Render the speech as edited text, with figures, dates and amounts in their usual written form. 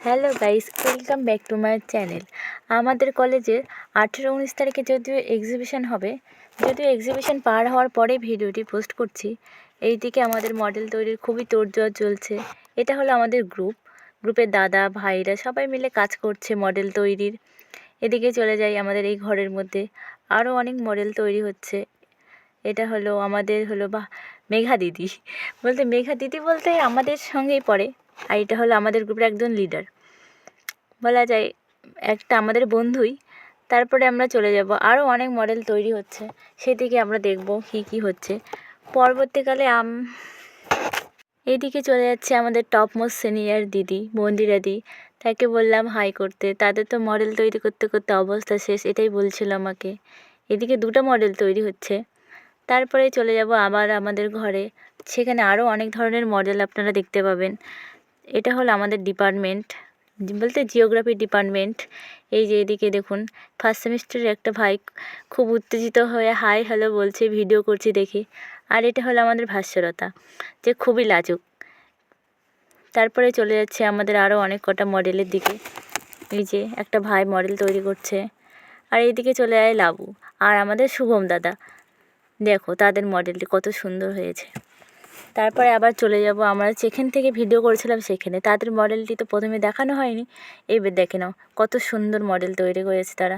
Hello guys, welcome back to my channel. আমাদের কলেজের 18-19 তারিখে যদিও এক্সিবিশন হবে, যদিও এক্সিবিশন পার হওয়ার পরে ভিডিওটি পোস্ট করছি। এইদিকে আমাদের মডেল তৈরির খুবই তোড়জোড় চলছে। এটা হলো আমাদের গ্রুপের দাদা ভাইরা সবাই মিলে কাজ করছে মডেল তৈরির। এদিকে চলে যাই আমাদের এই ঘরের মধ্যে, আরও অনেক মডেল তৈরি হচ্ছে। এটা হলো আমাদের মেঘা দিদি, মেঘা দিদি বলতে আমাদের সঙ্গেই পড়ে। আর এটা হলো আমাদের গ্রুপের একজন লিডার, বলা যায় একটা আমাদের বন্ধুই। তারপরে আমরা চলে যাব, আরও অনেক মডেল তৈরি হচ্ছে, সেদিকে আমরা দেখব কী হচ্ছে পরবর্তীকালে। এদিকে চলে যাচ্ছে আমাদের টপ মোস্ট সিনিয়র দিদি মন্দিরা দি, তাকে বললাম হাই করতে। তাদের তো মডেল তৈরি করতে করতে অবস্থা শেষ, এটাই বলছিল আমাকে। এদিকে দুটো মডেল তৈরি হচ্ছে। তারপরে চলে যাব আবার আমাদের ঘরে, সেখানে আরও অনেক ধরনের মডেল আপনারা দেখতে পাবেন। এটা হলো আমাদের ডিপার্টমেন্ট, বলতে জিওগ্রাফি ডিপার্টমেন্ট। এই যে এদিকে দেখুন, ফার্স্ট সেমিস্টারের একটা ভাই খুব উত্তেজিত হয়ে হাই হ্যালো বলছে, ভিডিও করছি দেখে। আর এটা হলো আমাদের ভাস্বরতা, যে খুবই লাজুক। তারপরে চলে যাচ্ছে আমাদের আরও অনেক কটা মডেলের দিকে। এই যে একটা ভাই মডেল তৈরি করছে। আর এইদিকে চলে যায় লাবু আর আমাদের শুভম দাদা, দেখো তাদের মডেলটি কত সুন্দর হয়েছে। তারপরে আবার চলে যাব আমরা যেখান থেকে ভিডিও করেছিলাম সেখানে। তাদের মডেলটি তো প্রথমে দেখানো হয়নি, এবার দেখে নাও কত সুন্দর মডেল তৈরি করেছে তারা।